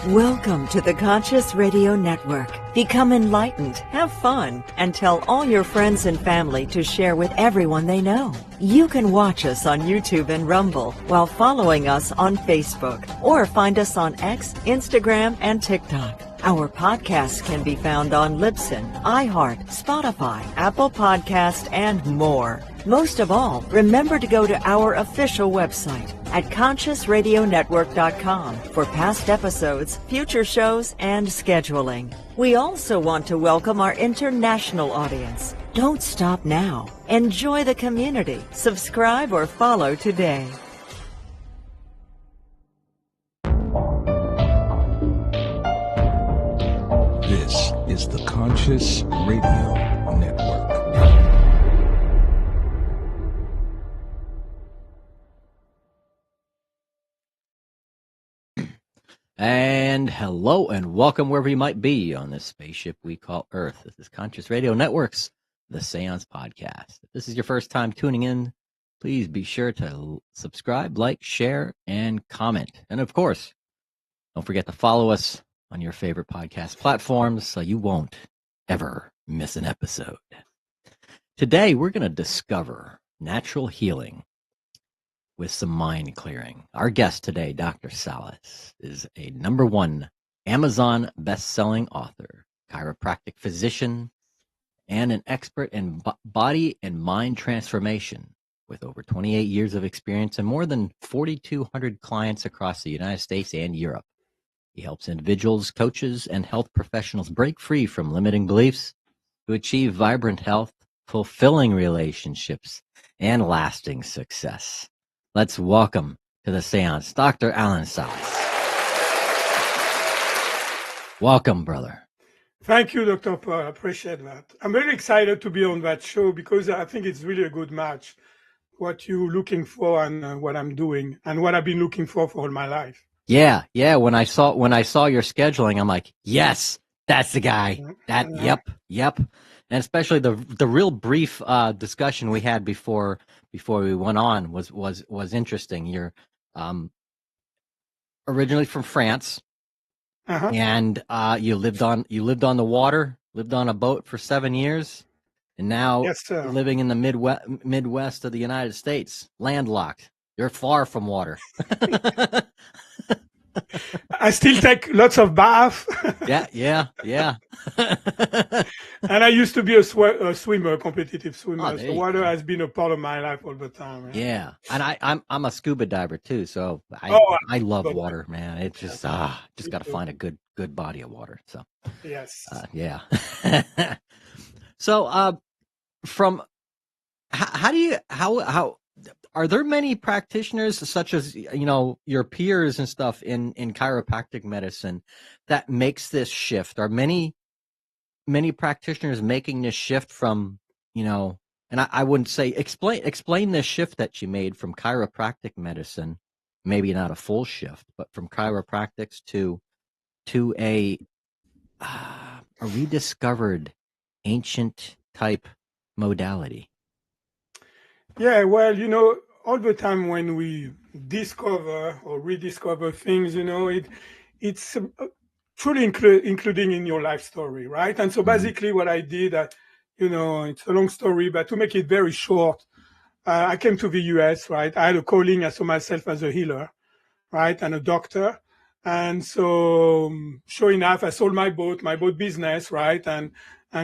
Welcome to the Conscious Radio Network. Become enlightened, have fun, and tell all your friends and family to share with everyone they know. You can watch us on YouTube and Rumble while following us on Facebook, or find us on X, Instagram, and TikTok. Our podcasts can be found on Libsyn, iHeart, Spotify, Apple Podcast, and more. Most of all, remember to go to our official website at consciousradionetwork.com for past episodes, future shows, and scheduling. We also want to welcome our international audience. Don't stop now. Enjoy the community. Subscribe or follow today. This is the Conscious Radio Network. And hello and welcome wherever you might be on this spaceship we call Earth. This is Conscious Radio Network's The Seance Podcast. If this is your first time tuning in, please be sure to subscribe, like, share, and comment. And of course, don't forget to follow us on your favorite podcast platforms so you won't ever miss an episode. Today, we're going to discover natural healing with some mind clearing. Our guest today, Dr. Salas, is a #1 Amazon best-selling author, chiropractic physician, and an expert in body and mind transformation with over 28 years of experience and more than 4,200 clients across the United States and Europe. He helps individuals, coaches, and health professionals break free from limiting beliefs to achieve vibrant health, fulfilling relationships, and lasting success. Let's welcome to the seance, Dr. Alan Salas. Welcome, brother. Thank you, Dr. Paul. I appreciate that. I'm very excited to be on that show because I think it's really a good match, what you're looking for and what I'm doing and what I've been looking for all my life. Yeah. When I saw your scheduling, I'm like, yes, that's the guy. Yep. And especially the real brief discussion we had before we went on was interesting. You're originally from France, and you lived on the water, lived on a boat for 7 years, and now living in the Midwest of the United States, landlocked. You're far from water. I still take lots of baths. Yeah. And I used to be a swimmer, a competitive swimmer. So water go. has been a part of my life all the time. Yeah. And I'm a scuba diver too, so I love water, man. It's just just got to find a good body of water. So yes. Yeah. So from how are there many practitioners such as your peers and stuff in chiropractic medicine that makes this shift? Are many practitioners making this shift from and I wouldn't say explain this shift that you made from chiropractic medicine, maybe not a full shift, but from chiropractics to a rediscovered ancient type modality. Yeah, well, all the time when we discover or rediscover things, it's truly including in your life story, right? And so basically what I did, it's a long story, but to make it very short, I came to the US, right? I had a calling. I saw myself as a healer, right? And a doctor. And so sure enough, I sold my boat business, right? And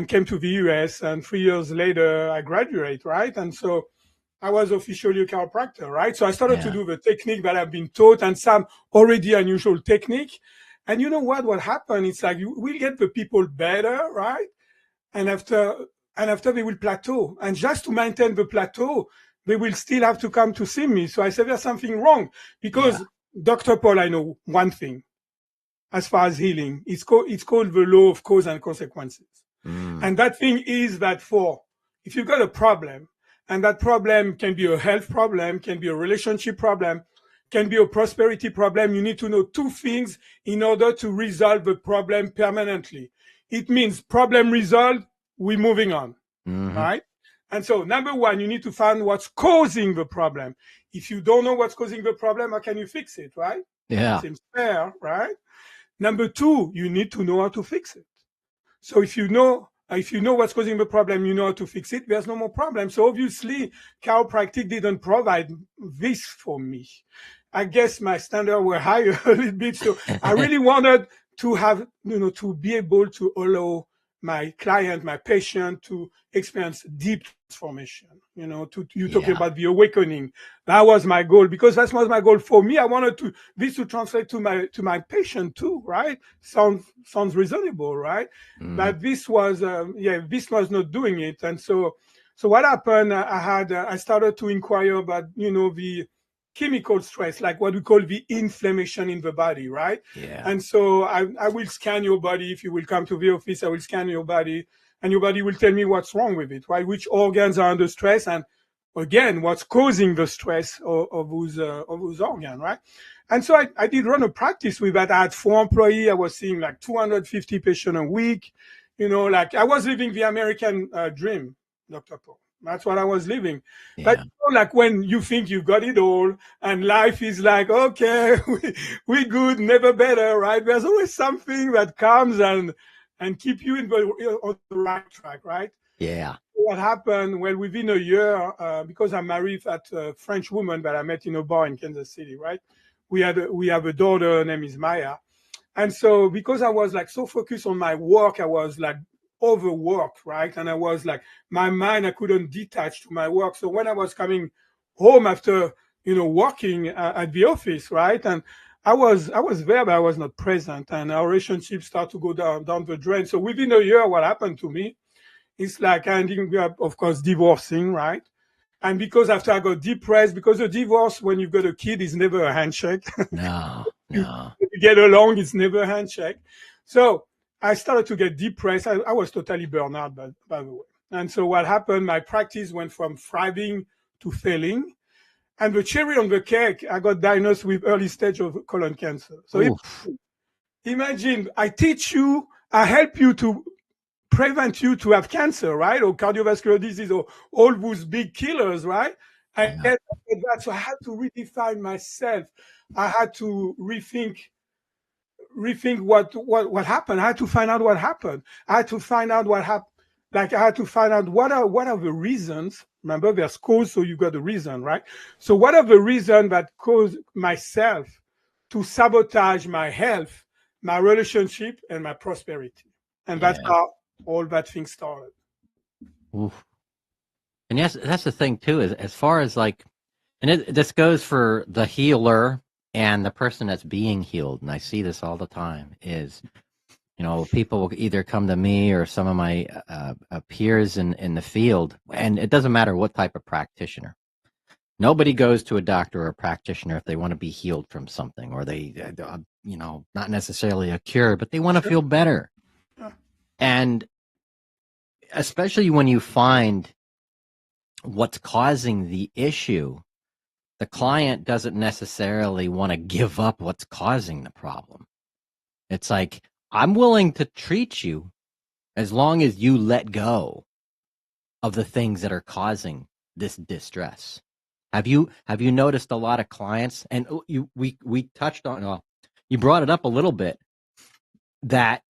came to the US. And 3 years later, I graduated, right? And so I was officially a chiropractor, right? So I started to do the technique that I've been taught and some already unusual technique. And you know what happened? It's like we'll get the people better, right? And after they will plateau. And just to maintain the plateau, they will still have to come to see me. So I said, there's something wrong because Dr. Paul, I know one thing as far as healing. It's called the law of cause and consequences. And that thing is that if you've got a problem, and that problem can be a health problem, can be a relationship problem, can be a prosperity problem, you need to know two things in order to resolve the problem permanently. It means problem resolved, we're moving on, right? And so number one, you need to find what's causing the problem. If you don't know what's causing the problem, how can you fix it, right? Yeah. Seems fair, right? Number two, you need to know how to fix it. So if you know what's causing the problem, you know how to fix it, there's no more problem. So obviously, chiropractic didn't provide this for me. I guess my standards were higher a little bit. So I really wanted to have, to be able to allow my client, my patient to experience deep transformation. You talking Yeah. about the awakening. That was my goal, because that was my goal for me. I wanted this to translate to my patient too, right? Sounds reasonable, right? But this was not doing it. And so what happened, I started to inquire about the chemical stress, like what we call the inflammation in the body, right? Yeah. And so I will scan your body. If you will come to the office, I will scan your body, and your body will tell me what's wrong with it, right? Which organs are under stress, and again, what's causing the stress of those organs, right? And so I did run a practice with that. I had 4 employees. I was seeing like 250 patients a week. Like I was living the American dream, Dr. Paul. That's what I was living. But Yeah. like when you think you've got it all and life is like, okay, we good, never better, right? There's always something that comes and keep you on the right track, right? Yeah. What happened? Well, within a year, because I'm married at a French woman that I met in a bar in Kansas City, right? We have a daughter, her name is Maya. And so because I was like so focused on my work, I was like overworked, right? And I was like, my mind, I couldn't detach to my work. So when I was coming home after, working at the office, right? And I was there, but I was not present. And our relationship started to go down the drain. So within a year, what happened to me, it's like I ended up, of course, divorcing, right? And because after I got depressed, because a divorce, when you've got a kid, is never a handshake. No. you, No. you get along, it's never a handshake. So I started to get depressed. I was totally burned out, by the way. And so what happened, my practice went from thriving to failing. And the cherry on the cake, I got diagnosed with early stage of colon cancer. So Oof. imagine I teach you, I help you to prevent you to have cancer, right? Or cardiovascular disease, or all those big killers, right? And Yeah. yet, so I had to redefine myself. I had to rethink what happened. I had to find out what happened. I had to find out what happened. Like I had to find out what are the reasons. Remember, there's cause, so you got the reason, right? So what are the reasons that cause myself to sabotage my health, my relationship, and my prosperity? And that's Yeah. how all that thing started. Oof. And yes, that's the thing too, is as far as like, and this goes for the healer and the person that's being healed. And I see this all the time is, people will either come to me or some of my peers in the field, and it doesn't matter what type of practitioner. Nobody goes to a doctor or a practitioner if they want to be healed from something, or they, not necessarily a cure, but they want to feel better. And especially when you find what's causing the issue, the client doesn't necessarily want to give up what's causing the problem. It's like, I'm willing to treat you as long as you let go of the things that are causing this distress. Have you noticed a lot of clients, and we touched on, well, you brought it up a little bit, that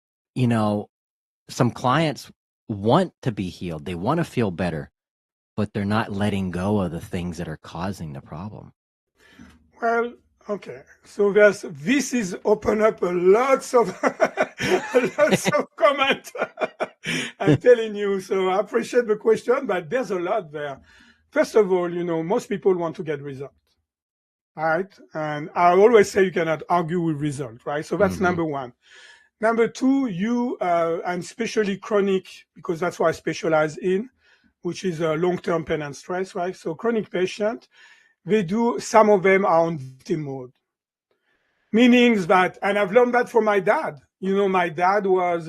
some clients want to be healed, they want to feel better, but they're not letting go of the things that are causing the problem. Well, okay. So this is open up a lots of lots of comment. I'm telling you. So I appreciate the question, but there's a lot there. First of all, most people want to get results, right? And I always say you cannot argue with results, right? So that's number one. Number two, and especially chronic, because that's what I specialize in, which is long-term pain and stress, right? So chronic patient, some of them are on victim mode. Meaning that, and I've learned that from my dad. My dad was,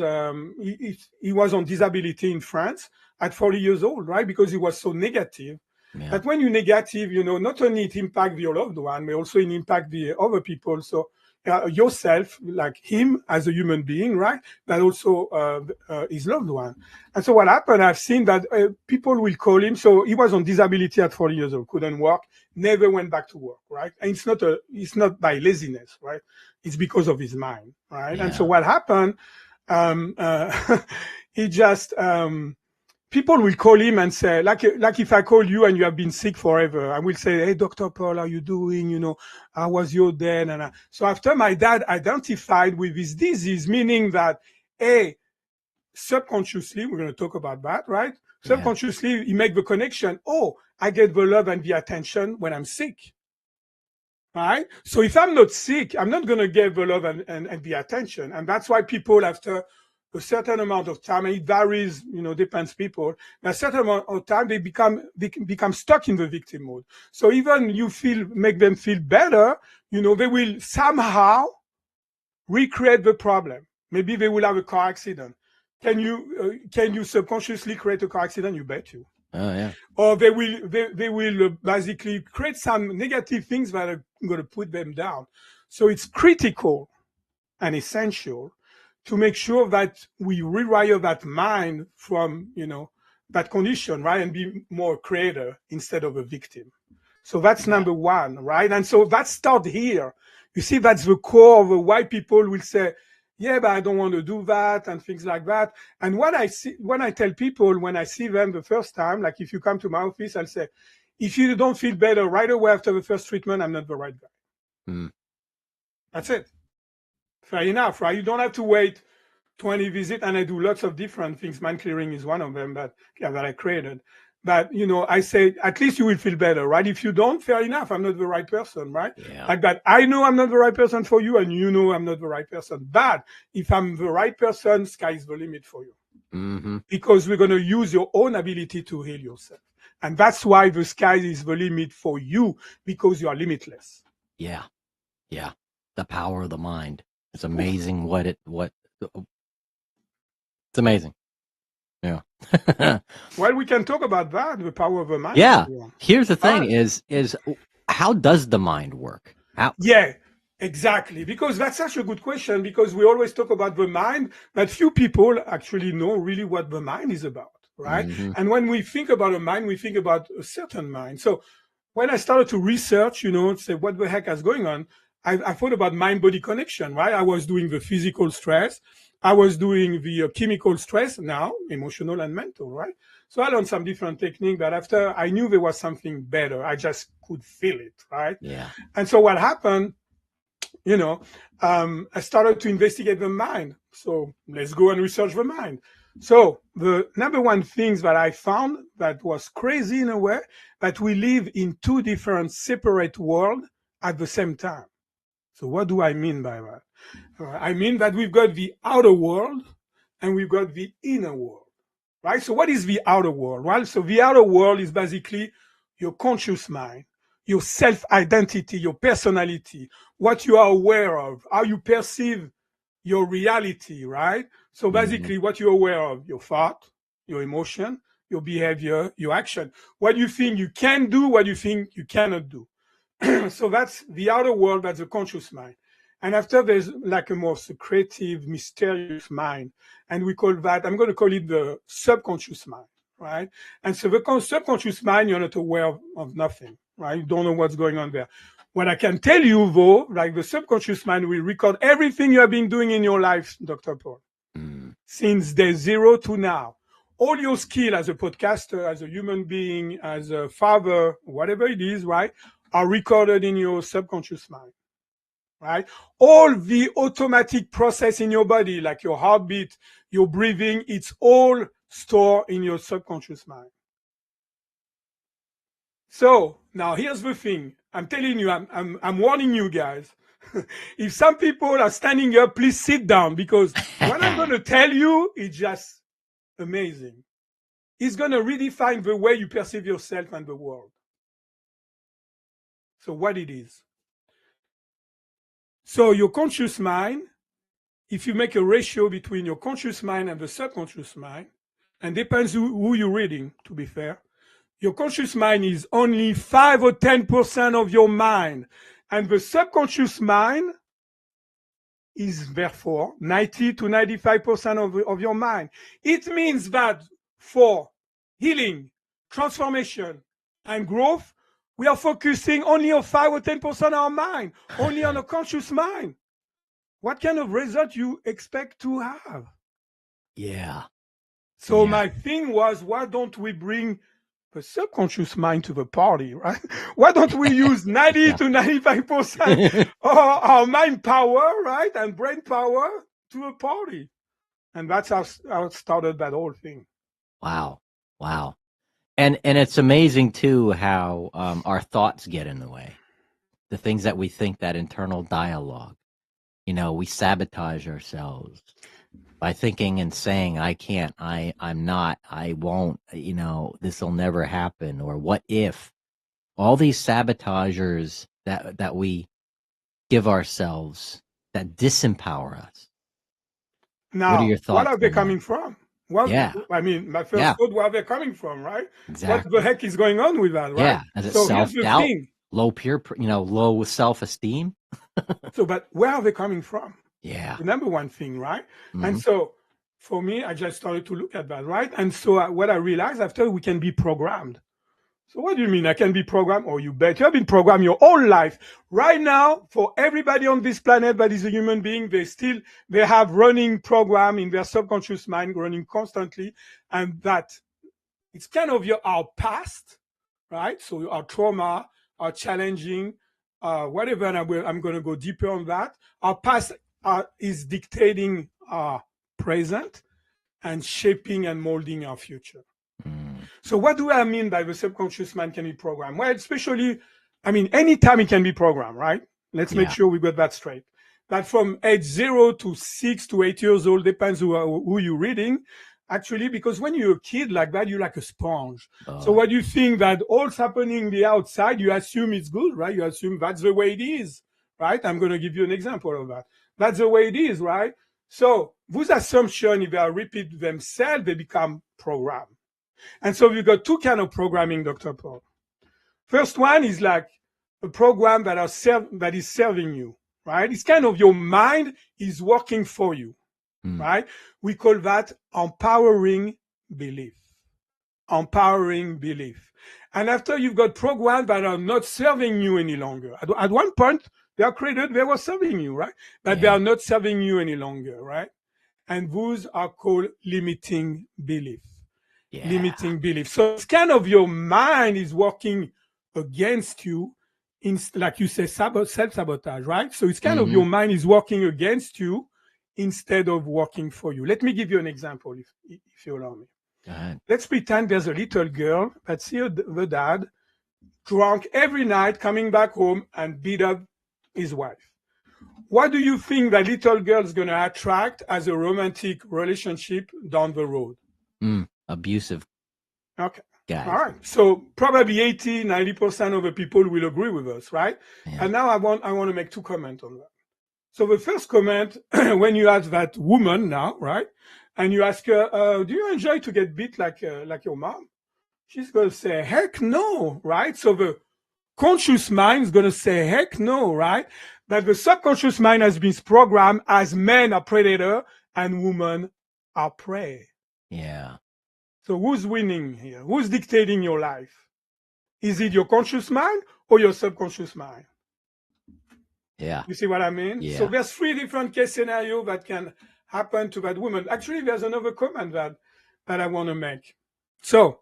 he was on disability in France at 40 years old, right? Because he was so negative. Yeah. That when you're negative, not only it impacts your loved one, but also it impacts the other people. So yourself, like him as a human being, right? But also his loved one. And so what happened, I've seen that people will call him. So he was on disability at 40 years old, couldn't work, never went back to work, right? And it's not by laziness, right? It's because of his mind, right? Yeah. And so what happened, he just, people will call him and say, like if I call you and you have been sick forever, I will say, hey, Dr. Paul, how you doing? You know, how was your day? So after my dad identified with his disease, meaning that, hey, subconsciously, we're going to talk about that, right? Yeah. Subconsciously, he make the connection. Oh, I get the love and the attention when I'm sick. Right? So if I'm not sick, I'm not going to get the love and the attention. And that's why people, after a certain amount of time, and it varies, you know, depends people, a certain amount of time, they become stuck in the victim mode. So even make them feel better, you know, they will somehow recreate the problem. Maybe they will have a car accident. Can you subconsciously create a car accident? You bet you. Oh yeah. Or they will basically create some negative things that are going to put them down. So it's critical and essential to make sure that we rewire that mind from, you know, that condition, right? And be more creator instead of a victim. So that's number one, right? And so that start here. You see, that's the core of why people will say, yeah, but I don't want to do that and things like that. And when I tell people, when I see them the first time, like if you come to my office, I'll say, if you don't feel better right away after the first treatment, I'm not the right guy. That's it. Fair enough, right? You don't have to wait 20 visits, and I do lots of different things. MindClearing is one of them that I created. But, you know, I say, at least you will feel better, right? If you don't, fair enough, I'm not the right person, right? Yeah. Like that, I know I'm not the right person for you, and you know I'm not the right person. But if I'm the right person, sky's the limit for you. Mm-hmm. Because we're going to use your own ability to heal yourself. And that's why the sky is the limit for you, because you are limitless. Yeah. Yeah. The power of the mind. It's amazing it's amazing. Yeah. Well, we can talk about that, the power of the mind. Yeah. Here's the thing is how does the mind work? Yeah, exactly. Because that's such a good question, because we always talk about the mind, but few people actually know really what the mind is about, right? Mm-hmm. And when we think about a mind, we think about a certain mind. So when I started to research, you know, say what the heck is going on, I thought about mind-body connection, right? I was doing the physical stress. I was doing the chemical stress, now emotional and mental, right? So I learned some different technique, but after I knew there was something better, I just could feel it, right? Yeah. And so what happened, you know, I started to investigate the mind. So let's go and research the mind. So the number one things that I found that was crazy in a way, that we live in two different separate worlds at the same time. So what do I mean by that? I mean that we've got the outer world and we've got the inner world, right? So what is the outer world? Well, so the outer world is basically your conscious mind, your self-identity, your personality, what you are aware of, how you perceive your reality, right? So basically what you're aware of, your thought, your emotion, your behavior, your action, what you think you can do, what you think you cannot do. So that's the outer world, that's the conscious mind. And after there's like a more secretive, mysterious mind. And we call that, I'm going to call it the subconscious mind, right? And so the subconscious mind, you're not aware of nothing, right? You don't know what's going on there. What I can tell you though, like the subconscious mind will record everything you have been doing in your life, Dr. Paul, since day zero to now. All your skill as a podcaster, as a human being, as a father, whatever it is, right, are recorded in your subconscious mind, right? All the automatic process in your body, like your heartbeat, your breathing, it's all stored in your subconscious mind. So now here's the thing. I'm telling you, I'm warning you guys. If some people are standing up, please sit down, because what I'm going to tell you is just amazing. It's going to redefine the way you perceive yourself and the world. So what it is. So your conscious mind, if you make a ratio between your conscious mind and the subconscious mind, and depends who you're reading, to be fair, your conscious mind is only 5 or 10% of your mind. And the subconscious mind is therefore 90 to 95% of your mind. It means that for healing, transformation, and growth, we are focusing only on 5 or 10% of our mind, only on a conscious mind. What kind of result you expect to have? Yeah. So Yeah. my thing was, why don't we bring the subconscious mind to the party, right? Why don't we use 90 to 95% our mind power, right, and brain power to a party? And that's how it started that whole thing. Wow. Wow. And it's amazing too how our thoughts get in the way. The things that we think, that internal dialogue. You know, we sabotage ourselves by thinking and saying, I can't, I'm not, I won't, you know, this will never happen, or what if. All these sabotagers that we give ourselves that disempower us. Now, What are your what thoughts are they on that? coming from? Well, Yeah. I mean, my first thought, where are they coming from, right? Exactly. What the heck is going on with that, right? Yeah. Is it So here's the self-doubt, thing. low self-esteem? So, but where are they coming from? Yeah. The number one thing, right? Mhm. And so for me, I just started to look at that, right? And so what I realized after, we can be programmed. So what do you mean I can be programmed? Oh, you bet. You have been programmed your whole life. Right now, for everybody on this planet that is a human being, they have running program in their subconscious mind running constantly. And that it's kind of our past, right? So our trauma, our challenging, whatever, and I'm going to go deeper on that. Our past is dictating our present and shaping and molding our future. So what do I mean by the subconscious mind can be programmed? Well, especially, I mean, anytime it can be programmed, right? Let's make sure we got that straight. That from age 0 to 6 to 8 years old, depends who you're reading. Actually, because when you're a kid like that, you're like a sponge. So what you think that all's happening the outside, you assume it's good, right? You assume that's the way it is, right? I'm going to give you an example of that. That's the way it is, right? So those assumptions, if they repeat themselves, they become programmed. And so we've got two kinds of programming, Dr. Paul. First one is like a program that is serving you, right? It's kind of your mind is working for you, right? We call that empowering belief. Empowering belief. And after you've got programs that are not serving you any longer. At one point, they are created, they were serving you, right? But they are not serving you any longer, right? And those are called limiting beliefs. Limiting belief. So it's kind of your mind is working against you, like you say, self-sabotage, right? So it's kind of your mind is working against you instead of working for you. Let me give you an example, if you allow me. Go ahead. Let's pretend there's a little girl that sees the dad drunk every night, coming back home and beat up his wife. What do you think that little girl is going to attract as a romantic relationship down the road? Abusive. Okay. Guys. All right. So probably 80, 90% of the people will agree with us, right? Yeah. And now I want to make two comments on that. So the first comment, when you ask that woman now, right? And you ask her, do you enjoy to get beat like your mom? She's going to say, heck no, right? So the conscious mind is going to say, heck no, right? That the subconscious mind has been programmed as men are predator and women are prey. Yeah. So who's winning here? Who's dictating your life? Is it your conscious mind or your subconscious mind? Yeah. You see what I mean? Yeah. So there's 3 different case scenarios that can happen to that woman. Actually, there's another comment that I want to make. So,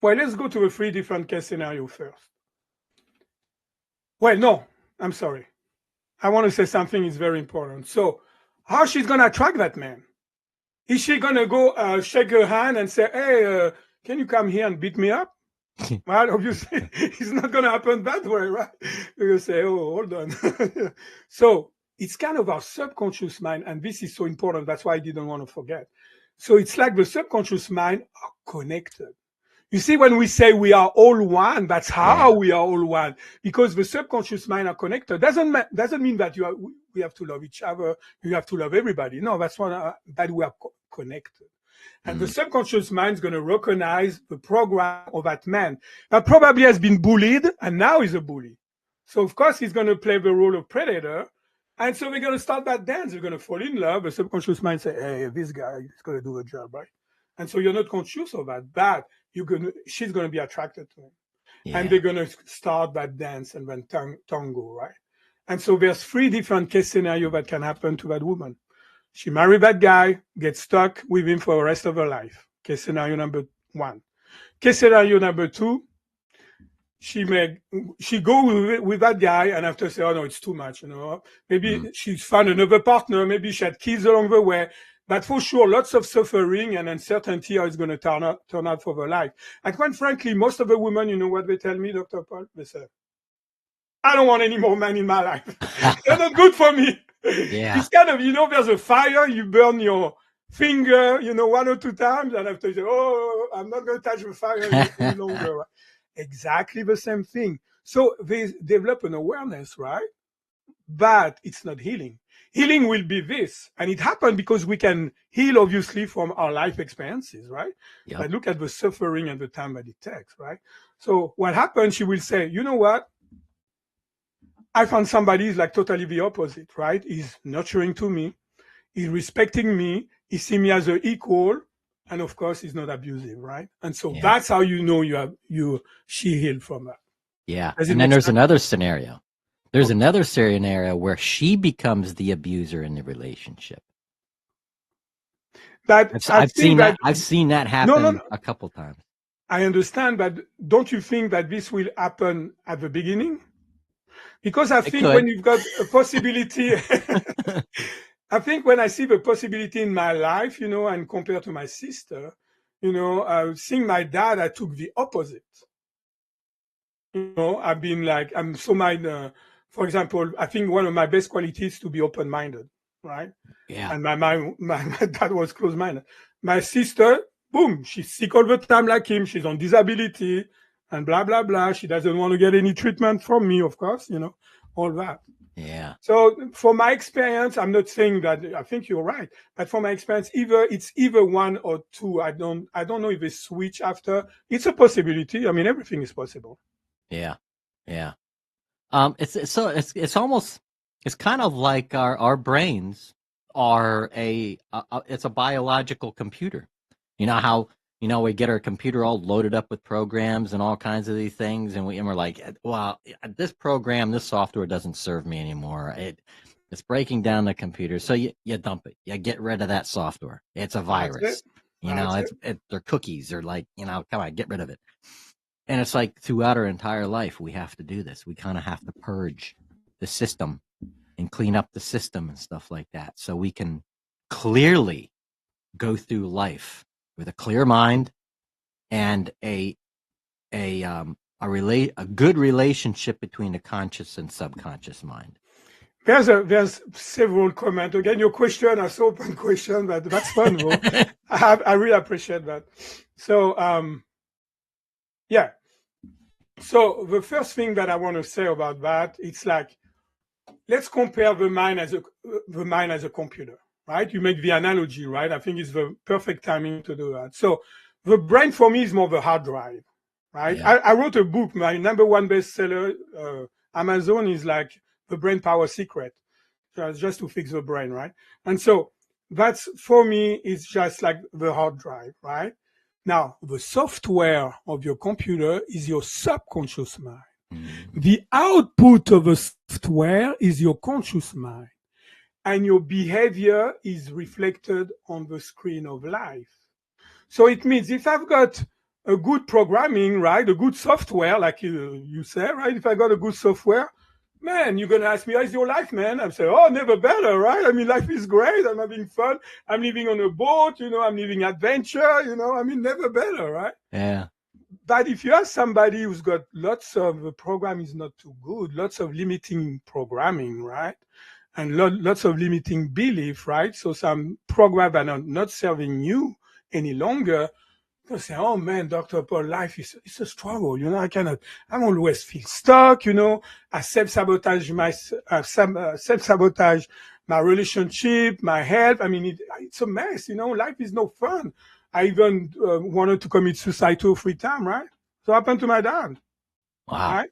well, let's go to the 3 different case scenarios first. Well, no, I'm sorry. I want to say something is very important. So, how she's going to attract that man? Is she going to go shake her hand and say, hey, can you come here and beat me up? Well, obviously, it's not going to happen that way, right? You're going to say, oh, hold on. So it's kind of our subconscious mind, and this is so important. That's why I didn't want to forget. So it's like the subconscious mind are connected. You see, when we say we are all one, that's how we are all one, because the subconscious mind are connected. Doesn't mean that we have to love each other. You have to love everybody. No, that's not that we are connected. And the subconscious mind is going to recognize the program of that man that probably has been bullied and now is a bully. So of course he's going to play the role of predator. And so we're going to start that dance. We're going to fall in love. The subconscious mind say, hey, this guy is going to do the job, right? And so you're not conscious of that, but she's going to be attracted to him. Yeah. And they're going to start that dance and then tango, right? And so there's 3 different case scenarios that can happen to that woman. She married that guy, gets stuck with him for the rest of her life. Case scenario number 1. Case scenario number 2, she go with that guy and after say, oh no, it's too much, Maybe she's found another partner, maybe she had kids along the way. But for sure, lots of suffering and uncertainty how it's going to turn out for her life. And quite frankly, most of the women, you know what they tell me, Dr. Paul? They say, I don't want any more men in my life. They're not good for me. Yeah. It's kind of, there's a fire, you burn your finger, 1 or 2 times, and after you say, oh, I'm not going to touch the fire any longer. Exactly the same thing. So they develop an awareness, right? But it's not healing. Healing will be this. And it happened because we can heal, obviously, from our life experiences, right? Yep. But look at the suffering and the time that it takes, right? So what happens, she will say, you know what? I found somebody who's like totally the opposite, right? He's nurturing to me. He's respecting me. He sees me as an equal. And of course, he's not abusive, right? And so that's how she healed from that. Yeah. And then there's another scenario. There's another scenario where she becomes the abuser in the relationship. I've seen that happen a couple times. I understand, but don't you think that this will happen at the beginning? Because I think when you've got a possibility, I think when I see the possibility in my life, and compared to my sister, seeing my dad, I took the opposite. I've been like, I'm so for example, I think one of my best qualities is to be open-minded, right? Yeah. And my dad was closed-minded. My sister, boom, she's sick all the time like him. She's on disability and blah, blah, blah. She doesn't want to get any treatment from me, of course, all that. Yeah. So for my experience, I'm not saying that I think you're right, but for my experience, it's either 1 or 2. I don't know if they switch after. It's a possibility. I mean, everything is possible. Yeah. Yeah. It's almost, it's kind of like our brains are it's a biological computer. You know how, we get our computer all loaded up with programs and all kinds of these things. And we're like, well, this program, this software doesn't serve me anymore. It's breaking down the computer. So you dump it. You get rid of that software. It's a virus. They're cookies. They're like, come on, get rid of it. And it's like throughout our entire life, we have to do this. We kind of have to purge the system and clean up the system and stuff like that. So we can clearly go through life with a clear mind and a good relationship between the conscious and subconscious mind. There's several comments. Again, your question is open question, but that's fun though. I really appreciate that. So yeah. So the first thing that I want to say about that, it's like, let's compare the mind as a computer, right? You make the analogy, right? I think it's the perfect timing to do that. So the brain for me is more the hard drive, right? Yeah. I wrote a book. My number 1 bestseller, Amazon, is like The Brain Power Secret, just to fix the brain, right? And so that's, for me, it's just like the hard drive, right? Now, the software of your computer is your subconscious mind. Mm-hmm. The output of the software is your conscious mind. And your behavior is reflected on the screen of life. So it means if I've got a good programming, right, a good software, like you say, right, if I got a good software, man, you're going to ask me, how's your life, man? I'm saying, oh, never better, right? I mean, life is great. I'm having fun. I'm living on a boat, I'm living adventure, I mean, never better, right? Yeah. But if you have somebody who's got lots of, the program is not too good, lots of limiting programming, right? And lots of limiting belief, right? So some programs are not serving you any longer. You say, oh man, Dr. Paul, life it's a struggle. I'm always feel stuck, I self-sabotage my relationship, my health. I mean, it's a mess, life is no fun. I even wanted to commit suicide 2 or 3 times, right? So happened to my dad. Wow. Right?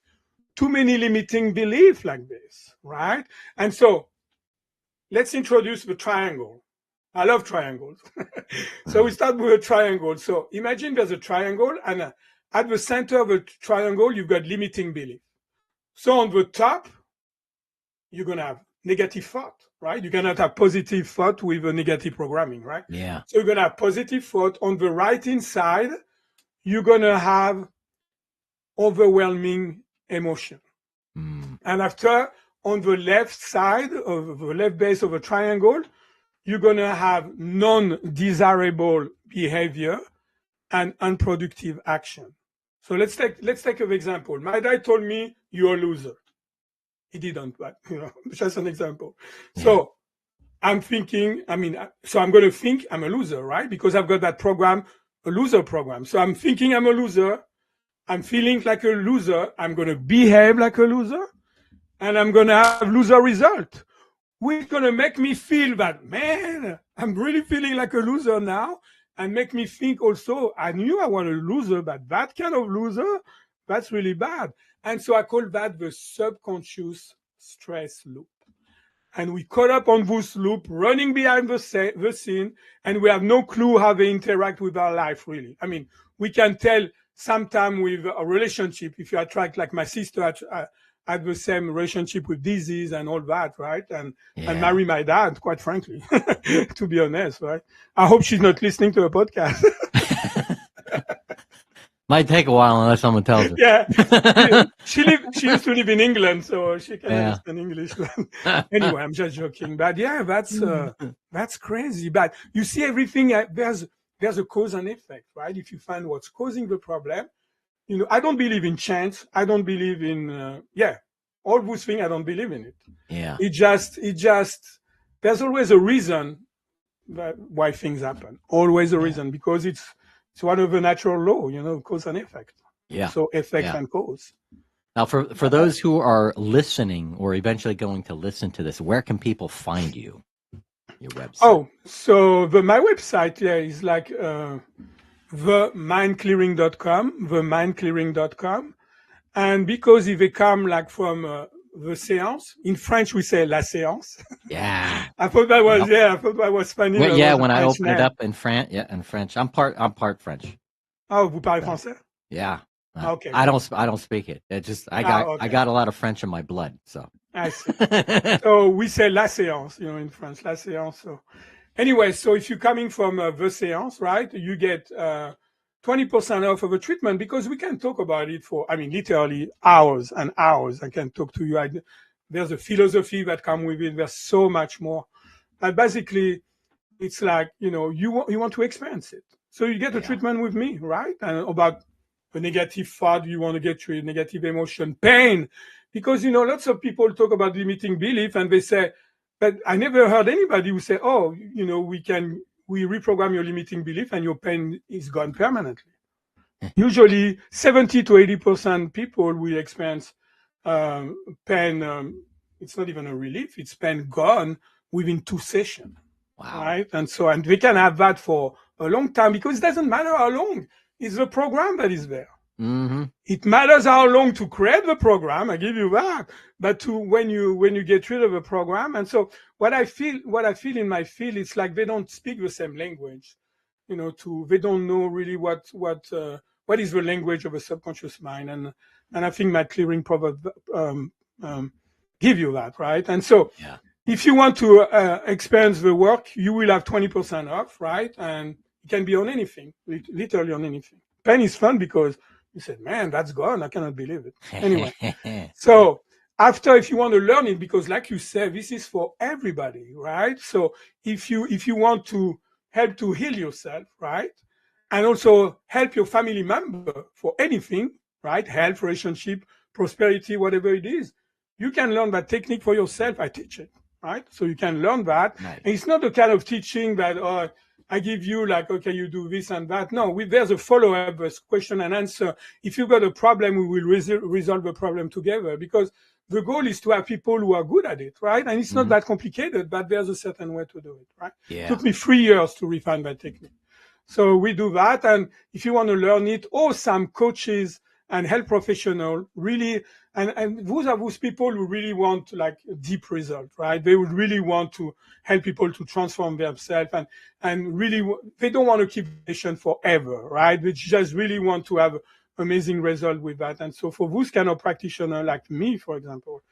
too many limiting beliefs like this, right? And so let's introduce the triangle. I love triangles. So we start with a triangle. So imagine there's a triangle, and at the center of a triangle, you've got limiting belief. So on the top, you're going to have negative thought, right? You cannot have positive thought with a negative programming, right? Yeah. So you're going to have positive thought. On the right-hand side, you're going to have overwhelming emotion. And after, on the left side of the left base of a triangle, you're going to have non-desirable behavior and unproductive action. So let's take an example. My dad told me, you're a loser. He didn't, but just an example. Yeah. So I'm thinking, so I'm going to think I'm a loser, right? Because I've got that program, a loser program. So I'm thinking I'm a loser. I'm feeling like a loser. I'm going to behave like a loser, and I'm going to have loser result. Which is going to make me feel that, man, I'm really feeling like a loser now, and make me think also, I knew I was a loser, but that kind of loser, that's really bad. And so I call that the subconscious stress loop. And we caught up on this loop, running behind the scene, and we have no clue how they interact with our life, really. We can tell sometime with a relationship, if you attract, like my sister had the same relationship with disease and all that, right? And marry my dad, quite frankly, to be honest, right? I hope she's not listening to a podcast. Might take a while unless someone tells her. Yeah, she used to live in England, so she can understand English. Anyway, I'm just joking. But yeah, that's crazy. But you see, everything there's a cause and effect, right? If you find what's causing the problem, I don't believe in chance. I don't believe in all those things. I don't believe in it. Yeah. It just there's always a reason why things happen. Always a reason, because it's one of the natural law, cause and effect. Yeah. So effect and cause. Now, for those who are listening or eventually going to listen to this, where can people find you? Your website. Oh, so my website is like themindclearing.com. And because if they come like from the séance, in French we say la séance. Yeah. I thought that was funny. Well, yeah, when I opened it up in French, I'm part French. Oh, vous parlez français? Yeah. Okay. I don't speak it. It just I got a lot of French in my blood, so. I see. So we say la séance, in French, la séance. So anyway, so if you're coming from the séance, right, you get 20% off of a treatment, because we can talk about it for, literally hours and hours. I can talk to you. There's a philosophy that comes with it. There's so much more. But basically, it's like, you want to experience it. So you get a treatment with me, right? And about the negative thought, you want to get rid of negative emotion, pain. Because, lots of people talk about limiting belief and they say, but I never heard anybody who say, oh, we reprogram your limiting belief and your pain is gone permanently. Usually 70 to 80% people will experience pain. It's not even a relief. It's pain gone within 2 sessions. Wow. Right? And we can have that for a long time, because it doesn't matter how long. It's the program that is there. Mm-hmm. It matters how long to create the program. I give you that. But when you get rid of a program, and so what I feel in my field, it's like they don't speak the same language. They don't know really what is the language of a subconscious mind, and I think MindClearing give you that, right? And so if you want to experience the work, you will have 20% off, right? And it can be on anything, literally on anything. Pain is fun because you said, man, that's gone. I cannot believe it. Anyway, so after, if you want to learn it, because like you said, this is for everybody, right? So if you want to help to heal yourself, right? And also help your family member for anything, right? Health, relationship, prosperity, whatever it is, you can learn that technique for yourself. I teach it, right? So you can learn that. Nice. And it's not the kind of teaching that, I give you like, okay, you do this and that. No, there's a follow-up, question and answer. If you've got a problem, we will resolve the problem together, because the goal is to have people who are good at it, right? And it's not that complicated, but there's a certain way to do it, right? Yeah. It took me 3 years to refine that technique. So we do that. And if you want to learn it, or some coaches and health professional really, and those are those people who really want like a deep result, right? They would really want to help people to transform themselves and really, they don't want to keep the patient forever, right? They just really want to have amazing result with that. And so for those kind of practitioner like me, for example,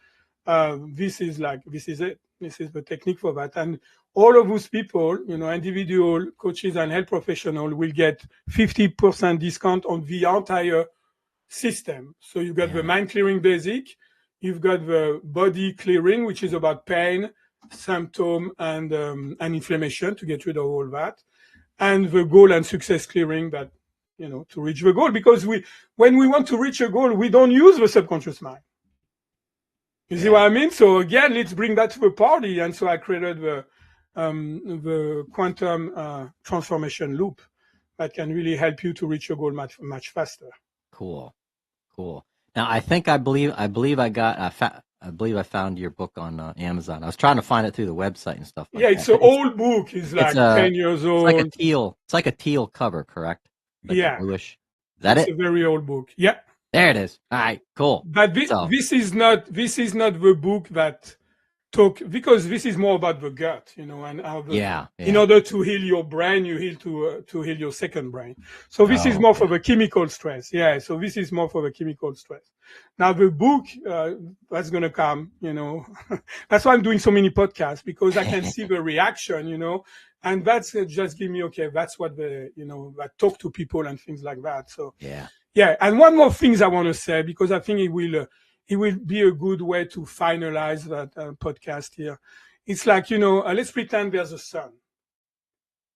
this is it. This is the technique for that. And all of those people, individual coaches and health professionals will get 50% discount on the entire system. So you've got the mind clearing basic, you've got the body clearing, which is about pain, symptom, and inflammation to get rid of all that, and the goal and success clearing that, to reach the goal. Because when we want to reach a goal, we don't use the subconscious mind. You see what I mean? So again, let's bring that to the party. And so I created the quantum transformation loop that can really help you to reach your goal much, much faster. Cool. Now I believe I found your book on Amazon. I was trying to find it through the website and stuff. It's an old book. It's like 10 years old. It's like a teal cover, correct? Like bluish. Is that it's a very old book. Yeah. There it is. All right, cool. But this is not the book that because this is more about the gut, and how in order to heal your brain, you heal to heal your second brain. So this is more for the chemical stress. Yeah. So this is more for the chemical stress. Now the book that's gonna come, that's why I'm doing so many podcasts, because I can see the reaction, and that's just give me that's what that talk to people and things like that. So yeah, and one more thing I want to say, because I think it will be a good way to finalize that podcast here. It's like, let's pretend there's a sun.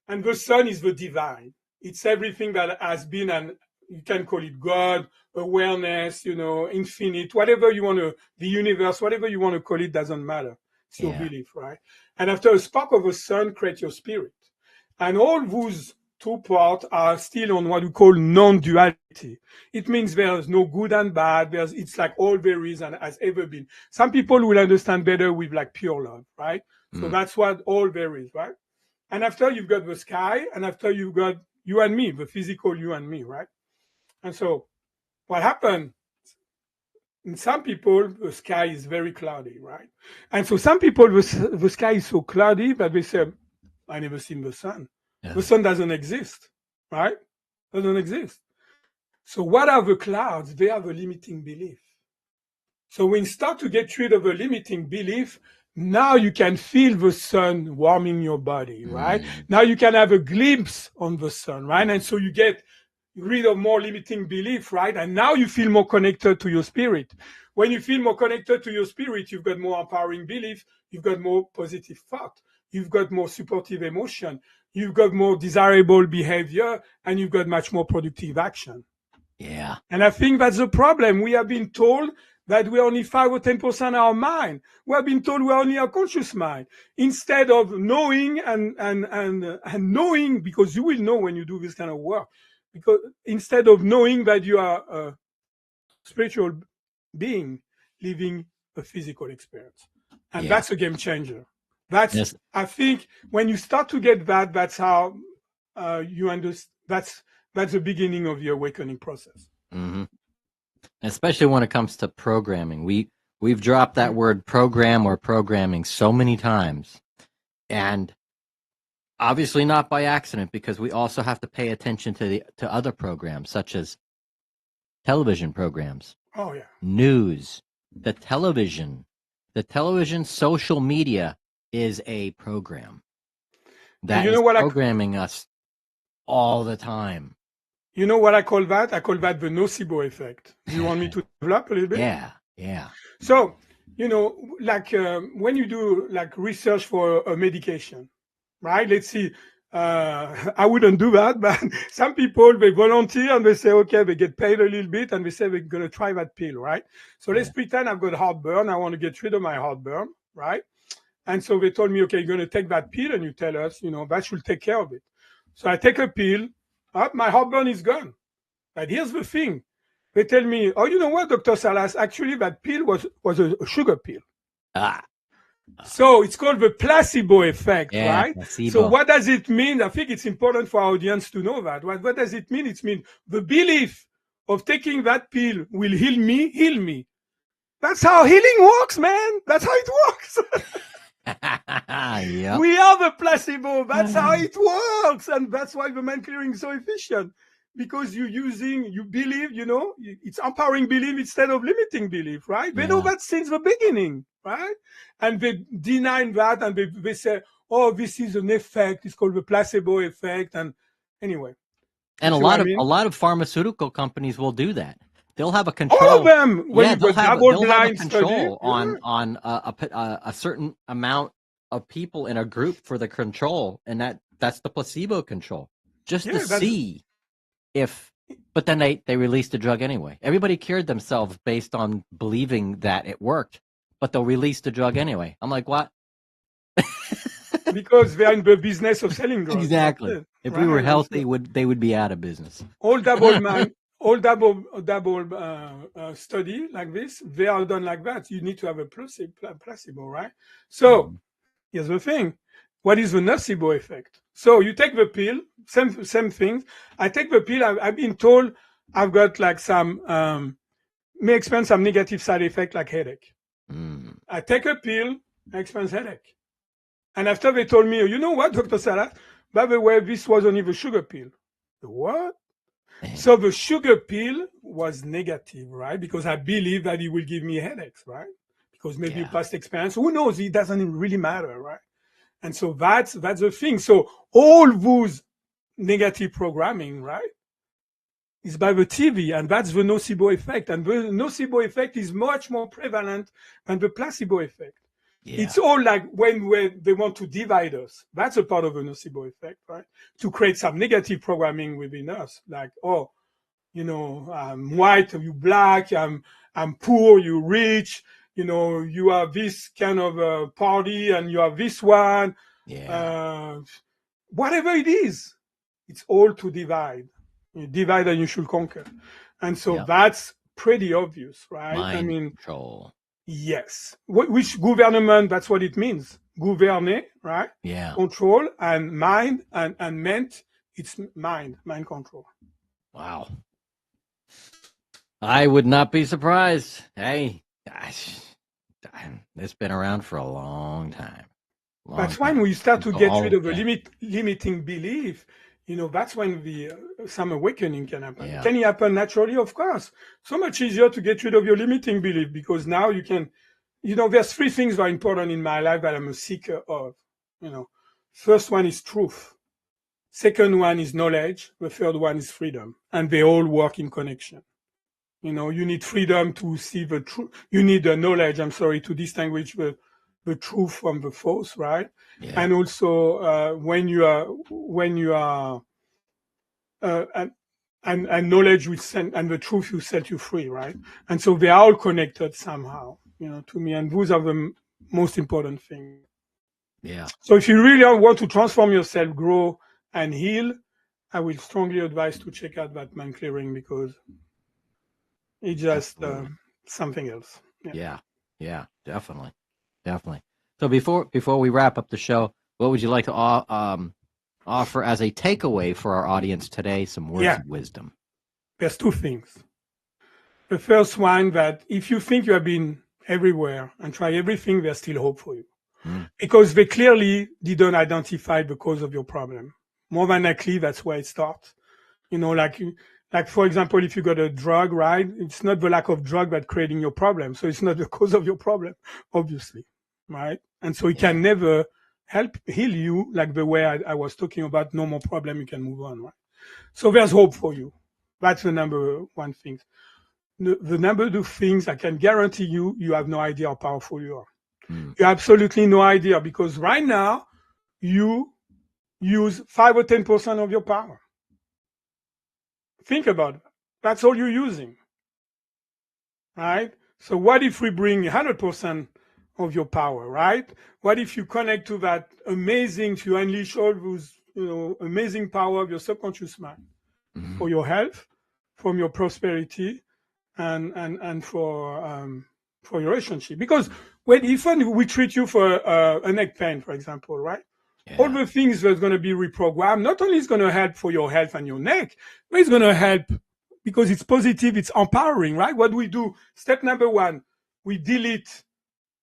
And the sun is the divine. It's everything that has been, and you can call it God, awareness, infinite, whatever you want to, the universe, whatever you want to call it, doesn't matter. It's your belief, right? And after a spark of the sun, create your spirit. And all those two parts are still on what we call non-duality. It means there's no good and bad. It's like all there is and has ever been. Some people will understand better with like pure love, right? So that's what all there is, right? And after you've got the sky, and after you've got you and me, the physical you and me, right? And so what happened? In some people, the sky is very cloudy, right? And so some people, the sky is so cloudy that they say, I never seen the sun. Yeah. The sun doesn't exist, right? Doesn't exist. So what are the clouds? They are the limiting belief. So when you start to get rid of a limiting belief, now you can feel the sun warming your body, right? Now you can have a glimpse on the sun, right? And so you get rid of more limiting belief, right? And now you feel more connected to your spirit. When you feel more connected to your spirit, you've got more empowering belief, you've got more positive thought, you've got more supportive emotion, you've got more desirable behavior, and you've got much more productive action. Yeah. And I think that's the problem. We have been told that we're only 5 or 10% our mind. We have been told we're only our conscious mind. Instead of knowing and knowing, because you will know when you do this kind of work, because instead of knowing that you are a spiritual being living a physical experience. And that's a game changer. That's, I think when you start to get that, that's how you understand, that's the beginning of the awakening process. Mm-hmm. Especially when it comes to programming. We've dropped that word program or programming so many times. And obviously not by accident, because we also have to pay attention to other programs, such as television programs. Oh, yeah. News, the television, social media is a program that is programming us all the time. You know what I call that? I call that the Nocebo effect. Do you want me to develop a little bit? Yeah. So, like when you do like research for a medication, right? Let's see. I wouldn't do that, but some people, they volunteer and they say, okay, they get paid a little bit and they say they're going to try that pill, right? So let's pretend I've got heartburn. I want to get rid of my heartburn, right? And so they told me, okay, you're going to take that pill and you tell us, that should take care of it. So I take a pill. My heartburn is gone. But here's the thing. They tell me, oh, you know what, Dr. Salas, actually that pill was a sugar pill. So it's called the placebo effect, right? Placebo. So what does it mean? I think it's important for our audience to know that. What does it mean? It means the belief of taking that pill will heal me. That's how healing works, man. That's how it works. Yep. We are the placebo. That's how it works. And that's why the mind clearing is so efficient. Because you believe, it's empowering belief instead of limiting belief, right? They know that since the beginning, right? And they deny that and they say, oh, this is an effect. It's called the placebo effect. And anyway. And a lot of pharmaceutical companies will do that. They'll have a control. All of them. They'll have a control on a certain amount of people in a group for the control, and that's the placebo control, just to see if. But then they released the drug anyway. Everybody cured themselves based on believing that it worked, but they'll release the drug anyway. I'm like, what? Because they're in the business of selling drugs. Exactly. If we were healthy, they would be out of business. All double study like this, they are done like that. You need to have a placebo, right? So here's the thing. What is the nocebo effect? So you take the pill, same thing. I take the pill. I've been told I've got like some may experience some negative side effect like headache. I take a pill, I experience headache. And after they told me, you know what, Dr. Salah, by the way, this was only the sugar pill. The what? So the sugar pill was negative, right? Because I believe that it will give me headaches, right? Because maybe past experience, who knows? It doesn't really matter, right? And so that's the thing. So all those negative programming, right, is by the TV, and that's the nocebo effect. And the nocebo effect is much more prevalent than the placebo effect. Yeah. It's all like when they want to divide us. That's a part of the nocebo effect, right? To create some negative programming within us, like, oh, I'm white, you black, I'm poor, you rich, you have this kind of party and you have this one. Yeah. Whatever it is, it's all to divide. You divide and you should conquer. And so that's pretty obvious, right? Mind control. Yes. Which government, that's what it means. Gouverner, right? Yeah. Control, and mind and ment, it's mind control. Wow. I would not be surprised. Hey, gosh, it's been around for a long time. That's when we start to get rid of a limiting belief. That's when some awakening can happen. Yeah. Can it happen naturally? Of course. So much easier to get rid of your limiting belief because now you can, there's three things that are important in my life that I'm a seeker of. First one is truth. Second one is knowledge. The third one is freedom. And they all work in connection. You need freedom to see the truth. You need the knowledge, to distinguish the truth from the false, right? Yeah. And also when you are and knowledge will send, and the truth will set you free, right? And so they are all connected somehow, to me, and those are the most important things. Yeah. So if you really want to transform yourself, grow and heal, I will strongly advise to check out that MindClearing because it's just something else. Yeah, definitely. So before we wrap up the show, what would you like to offer as a takeaway for our audience today? Some words of wisdom. There's two things. The first one, that if you think you have been everywhere and try everything, there's still hope for you. Because they clearly didn't identify the cause of your problem. More than likely, that's where it starts. Like for example, if you got a drug, right? It's not the lack of drug that creating your problem. So it's not the cause of your problem, obviously, right? And so it can never heal you like the way I was talking about. No more problem, you can move on, right? So there's hope for you. That's the number one thing. The number two things, I can guarantee you have no idea how powerful you are. You have absolutely no idea because right now you use 5 or 10% of your power. Think about it. That's all you're using, right? So what if we bring 100% of your power, right? What if you connect to that if you unleash all those, amazing power of your subconscious mind for your health, from your prosperity, and for your relationship? Because even we treat you for a neck pain, for example, right? All the things that's going to be reprogrammed, not only is going to help for your health and your neck, but it's going to help because it's positive, it's empowering, right? What we do, step number one, we delete,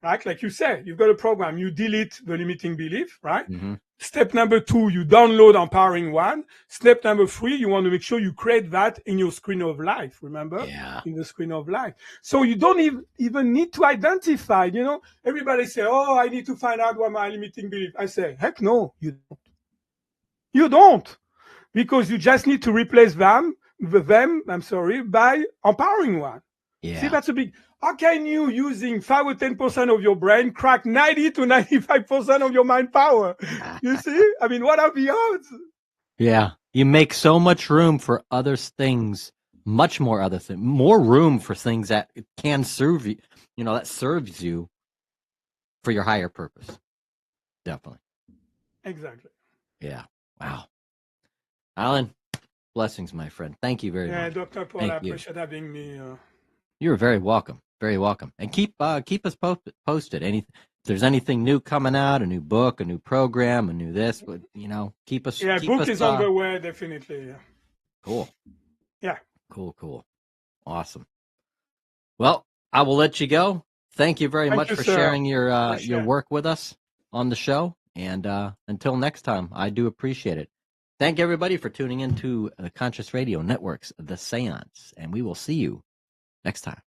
right? Like you said, you've got a program, you delete the limiting belief, right? Mm-hmm. Step number two, you download empowering one. Step number three, you want to make sure you create that in your screen of life, remember? Yeah. In the screen of life. So you don't even need to identify, everybody say, oh, I need to find out what my limiting belief. I say, heck no, you don't. You don't, because you just need to replace them, by empowering one. Yeah. See, that's a big. How can you, using 5 or 10% of your brain, crack 90 to 95% of your mind power? You see? I mean, what are the odds? Yeah. You make so much room for other things, much more other things, more room for things that can serve you, that serves you for your higher purpose. Definitely. Exactly. Yeah. Wow. Alan, blessings, my friend. Thank you very much. Dr. Paul, Thank I you. appreciate having me. You're very welcome. Very welcome. And keep us posted. If there's anything new coming out, a new book, a new program, a new this, but keep us. Yeah, book is on the way, definitely. Yeah. Cool. Yeah. Cool. Awesome. Well, I will let you go. Thank you very much for sharing your work with us on the show. And until next time, I do appreciate it. Thank everybody for tuning in to the Conscious Radio Network's The Seance, and we will see you next time.